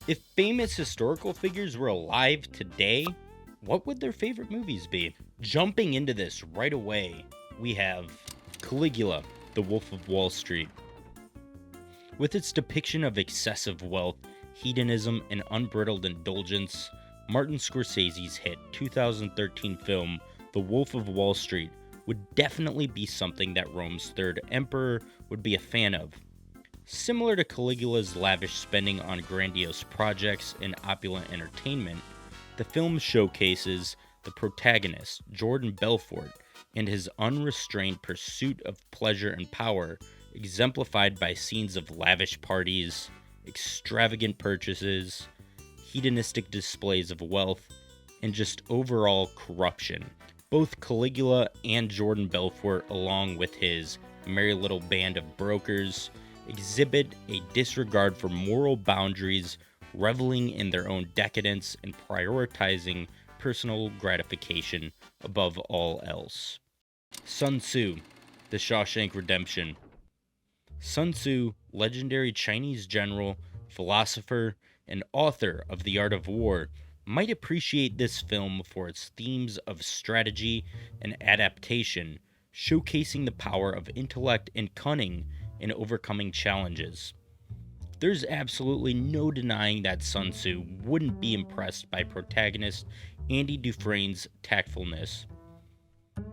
If famous historical figures were alive today, what would their favorite movies be? Jumping into this right away, we have Caligula, The Wolf of Wall Street. With its depiction of excessive wealth, hedonism, and unbridled indulgence, Martin Scorsese's hit 2013 film, The Wolf of Wall Street, would definitely be something that Rome's third emperor would be a fan of. Similar to Caligula's lavish spending on grandiose projects and opulent entertainment, the film showcases the protagonist, Jordan Belfort, and his unrestrained pursuit of pleasure and power, exemplified by scenes of lavish parties, extravagant purchases, hedonistic displays of wealth, and just overall corruption. Both Caligula and Jordan Belfort, along with his merry little band of brokers, exhibit a disregard for moral boundaries, reveling in their own decadence and prioritizing personal gratification above all else. Sun Tzu, The Shawshank Redemption. Sun Tzu, legendary Chinese general, philosopher, and author of The Art of War, might appreciate this film for its themes of strategy and adaptation, showcasing the power of intellect and cunning in overcoming challenges. There's absolutely no denying that Sun Tzu wouldn't be impressed by protagonist Andy Dufresne's tactfulness.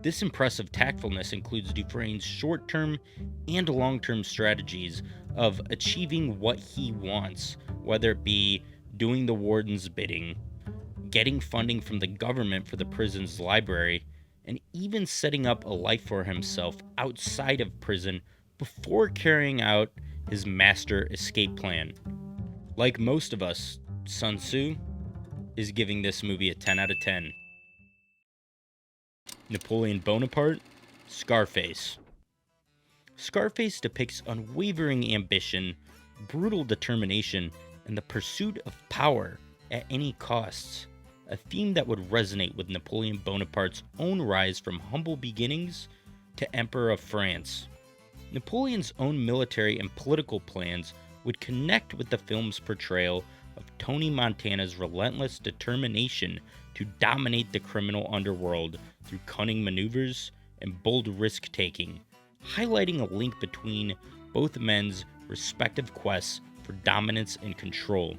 This impressive tactfulness includes Dufresne's short-term and long-term strategies of achieving what he wants, whether it be doing the warden's bidding, getting funding from the government for the prison's library, and even setting up a life for himself outside of prison before carrying out his master escape plan. Like most of us, Sun Tzu is giving this movie a 10 out of 10. Napoleon Bonaparte, Scarface. Scarface depicts unwavering ambition, brutal determination, and the pursuit of power at any costs, a theme that would resonate with Napoleon Bonaparte's own rise from humble beginnings to Emperor of France. Napoleon's own military and political plans would connect with the film's portrayal of Tony Montana's relentless determination to dominate the criminal underworld through cunning maneuvers and bold risk-taking, highlighting a link between both men's respective quests for dominance and control.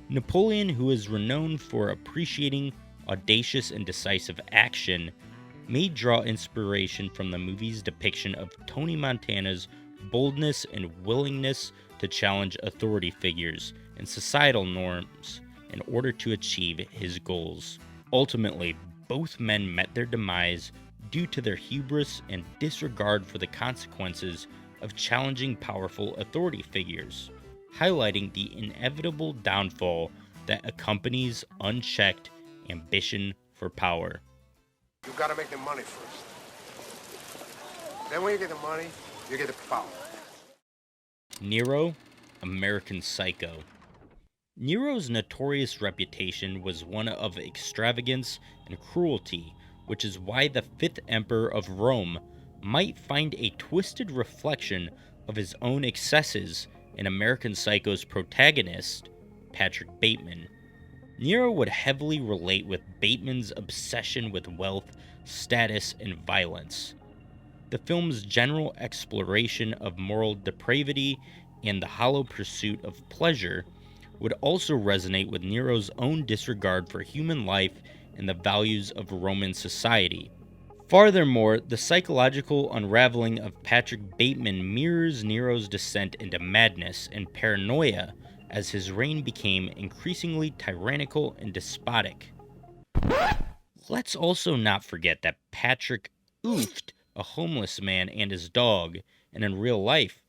Napoleon, who is renowned for appreciating audacious and decisive action, may draw inspiration from the movie's depiction of Tony Montana's boldness and willingness to challenge authority figures and societal norms in order to achieve his goals. Ultimately, both men met their demise due to their hubris and disregard for the consequences of challenging powerful authority figures, highlighting the inevitable downfall that accompanies unchecked ambition for power. You've got to make the money first. Then when you get the money, you get the power. Nero, American Psycho. Nero's notorious reputation was one of extravagance and cruelty, which is why the fifth emperor of Rome might find a twisted reflection of his own excesses in American Psycho's protagonist, Patrick Bateman. Nero would heavily relate with Bateman's obsession with wealth, status, and violence. The film's general exploration of moral depravity and the hollow pursuit of pleasure would also resonate with Nero's own disregard for human life and the values of Roman society. Furthermore, the psychological unraveling of Patrick Bateman mirrors Nero's descent into madness and paranoia as his reign became increasingly tyrannical and despotic. Let's also not forget that Patrick oofed a homeless man and his dog, and in real life,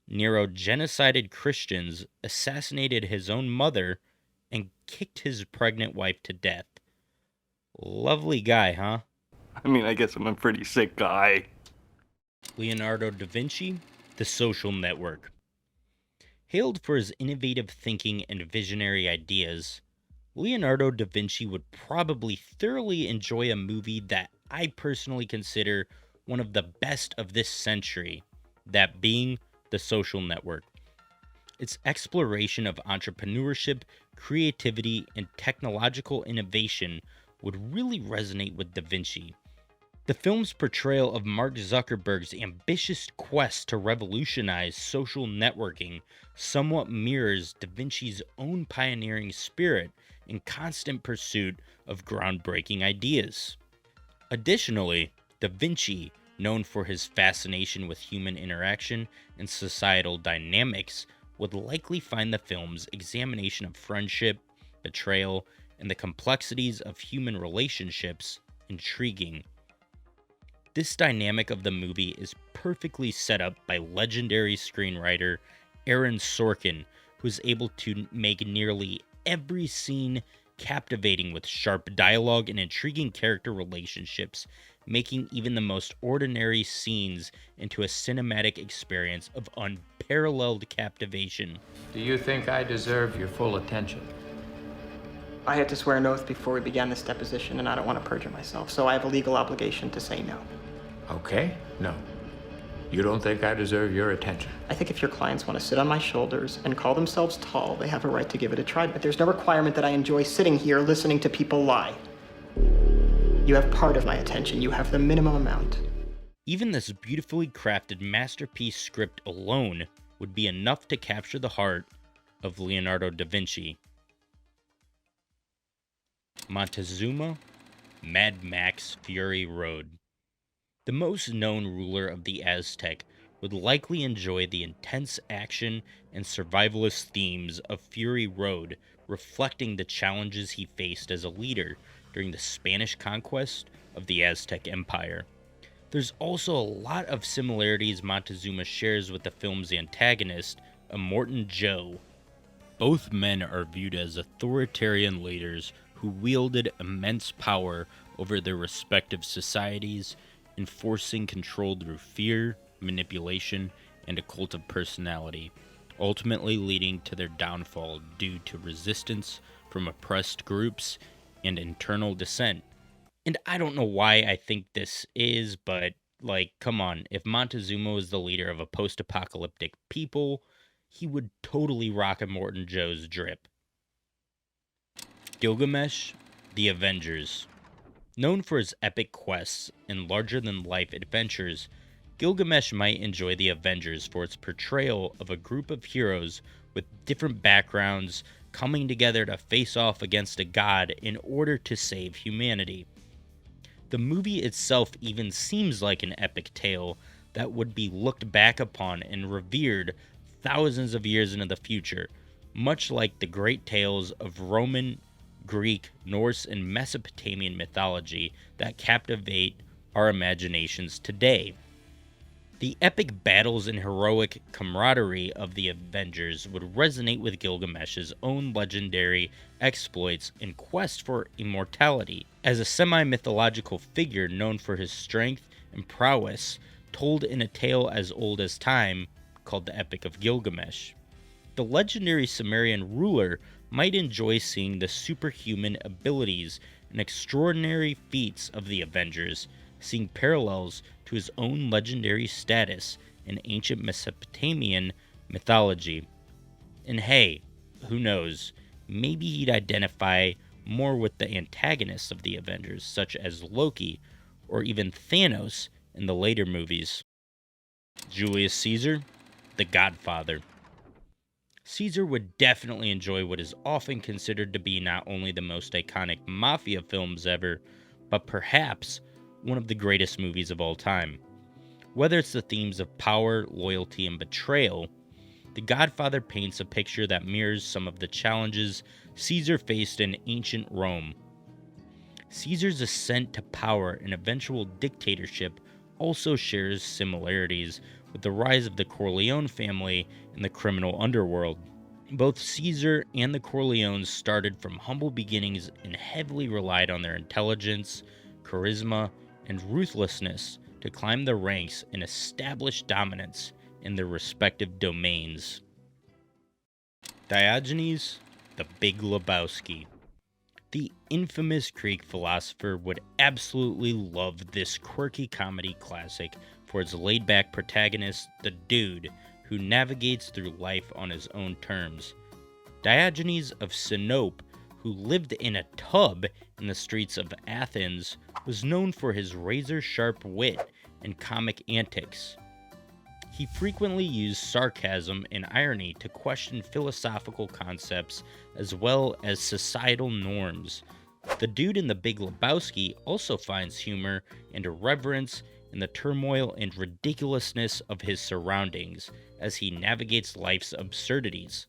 Nero genocided Christians, assassinated his own mother, and kicked his pregnant wife to death. Lovely guy, huh? I mean, I guess I'm a pretty sick guy. Leonardo da Vinci, The Social Network. Hailed for his innovative thinking and visionary ideas, Leonardo da Vinci would probably thoroughly enjoy a movie that I personally consider one of the best of this century, that being The Social Network. Its exploration of entrepreneurship, creativity, and technological innovation would really resonate with Da Vinci. The film's portrayal of Mark Zuckerberg's ambitious quest to revolutionize social networking somewhat mirrors Da Vinci's own pioneering spirit in constant pursuit of groundbreaking ideas. Additionally, Da Vinci, known for his fascination with human interaction and societal dynamics, would likely find the film's examination of friendship, betrayal, and the complexities of human relationships intriguing. This dynamic of the movie is perfectly set up by legendary screenwriter Aaron Sorkin, who is able to make nearly every scene captivating with sharp dialogue and intriguing character relationships, making even the most ordinary scenes into a cinematic experience of unparalleled captivation. Do you think I deserve your full attention? I had to swear an oath before we began this deposition, and I don't want to perjure myself, so I have a legal obligation to say no. Okay, no. You don't think I deserve your attention? I think if your clients want to sit on my shoulders and call themselves tall, they have a right to give it a try, but there's no requirement that I enjoy sitting here listening to people lie. You have part of my attention. You have the minimum amount. Even this beautifully crafted masterpiece script alone would be enough to capture the heart of Leonardo da Vinci. Montezuma, Mad Max Fury Road. The most known ruler of the Aztec would likely enjoy the intense action and survivalist themes of Fury Road, reflecting the challenges he faced as a leader during the Spanish conquest of the Aztec Empire. There's also a lot of similarities Montezuma shares with the film's antagonist, Immortan Joe. Both men are viewed as authoritarian leaders who wielded immense power over their respective societies, enforcing control through fear, manipulation, and a cult of personality, ultimately leading to their downfall due to resistance from oppressed groups and internal dissent. And I don't know why I think this is, but, come on, if Montezuma was the leader of a post-apocalyptic people, he would totally rock Immortan Joe's drip. Gilgamesh, the Avengers. Known for his epic quests and larger-than-life adventures, Gilgamesh might enjoy the Avengers for its portrayal of a group of heroes with different backgrounds coming together to face off against a god in order to save humanity. The movie itself even seems like an epic tale that would be looked back upon and revered thousands of years into the future, much like the great tales of Roman, Greek, Norse, and Mesopotamian mythology that captivate our imaginations today. The epic battles and heroic camaraderie of the Avengers would resonate with Gilgamesh's own legendary exploits and quest for immortality. As a semi-mythological figure known for his strength and prowess, told in a tale as old as time, called the Epic of Gilgamesh. The legendary Sumerian ruler might enjoy seeing the superhuman abilities and extraordinary feats of the Avengers, seeing parallels to his own legendary status in ancient Mesopotamian mythology. And hey, who knows, maybe he'd identify more with the antagonists of the Avengers, such as Loki or even Thanos in the later movies. Julius Caesar, the Godfather. Caesar would definitely enjoy what is often considered to be not only the most iconic mafia films ever, but perhaps one of the greatest movies of all time. Whether it's the themes of power, loyalty, and betrayal, The Godfather paints a picture that mirrors some of the challenges Caesar faced in ancient Rome. Caesar's ascent to power and eventual dictatorship also shares similarities with the rise of the Corleone family in the criminal underworld. Both Caesar and the Corleones started from humble beginnings and heavily relied on their intelligence, charisma, and ruthlessness to climb the ranks and establish dominance in their respective domains. Diogenes the Big Labowski. The infamous Greek philosopher would absolutely love this quirky comedy classic for its laid-back protagonist, the dude, who navigates through life on his own terms. Diogenes of Sinope, who lived in a tub in the streets of Athens, was known for his razor-sharp wit and comic antics. He frequently used sarcasm and irony to question philosophical concepts as well as societal norms. The dude in The Big Lebowski also finds humor and irreverence in the turmoil and ridiculousness of his surroundings as he navigates life's absurdities.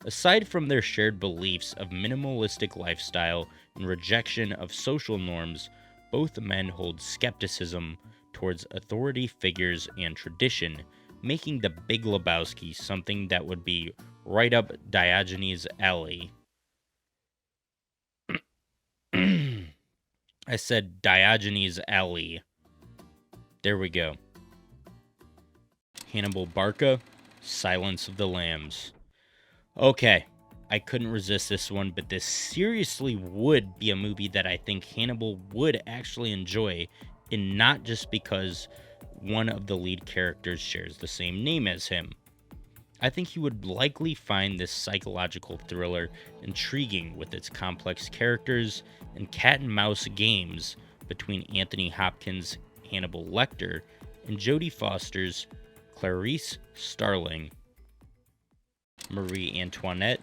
Aside from their shared beliefs of minimalistic lifestyle and rejection of social norms, both men hold skepticism towards authority figures and tradition, making The Big Lebowski something that would be right up Diogenes' alley. I said Diogenes' alley. There we go. Hannibal Barca, Silence of the Lambs. Okay, I couldn't resist this one, but this seriously would be a movie that I think Hannibal would actually enjoy, and not just because one of the lead characters shares the same name as him. I think he would likely find this psychological thriller intriguing with its complex characters and cat and mouse games between Anthony Hopkins' Hannibal Lecter and Jodie Foster's Clarice Starling. Marie Antoinette,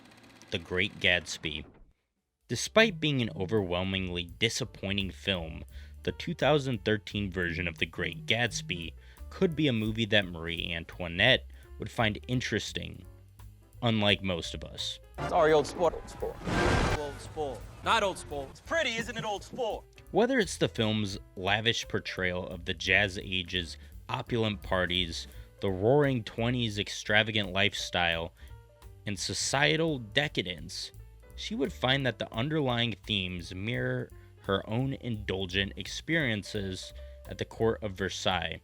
The Great Gatsby. Despite being an overwhelmingly disappointing film, the 2013 version of The Great Gatsby could be a movie that Marie Antoinette would find interesting, unlike most of us. Sorry, old sport. Old sport. Not old sport. It's pretty, isn't it, old sport? Whether it's the film's lavish portrayal of the Jazz Age's opulent parties, the roaring 20s extravagant lifestyle, and societal decadence, she would find that the underlying themes mirror her own indulgent experiences at the court of Versailles.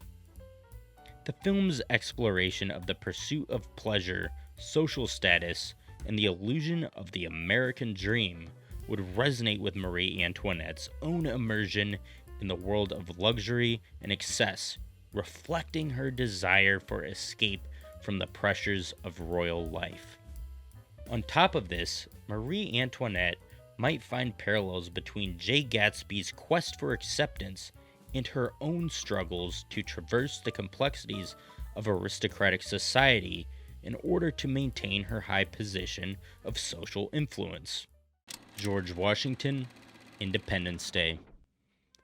The film's exploration of the pursuit of pleasure, social status, and the illusion of the American dream would resonate with Marie Antoinette's own immersion in the world of luxury and excess, reflecting her desire for escape from the pressures of royal life. On top of this, Marie Antoinette might find parallels between Jay Gatsby's quest for acceptance and her own struggles to traverse the complexities of aristocratic society in order to maintain her high position of social influence. George Washington, Independence Day.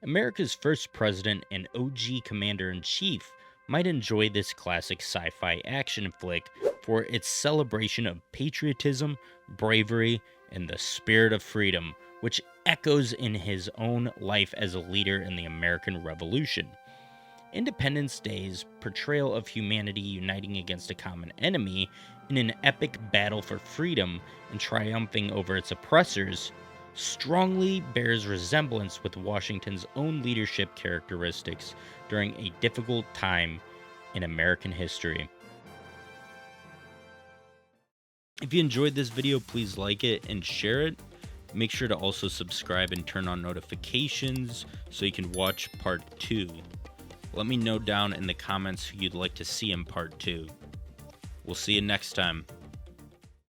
America's first president and OG commander-in-chief might enjoy this classic sci-fi action flick for its celebration of patriotism, bravery, and the spirit of freedom, which echoes in his own life as a leader in the American Revolution. Independence Day's portrayal of humanity uniting against a common enemy in an epic battle for freedom and triumphing over its oppressors strongly bears resemblance with Washington's own leadership characteristics during a difficult time in American history. If you enjoyed this video, please like it and share it. Make sure to also subscribe and turn on notifications so you can watch part 2. Let me know down in the comments who you'd like to see in part 2. We'll see you next time.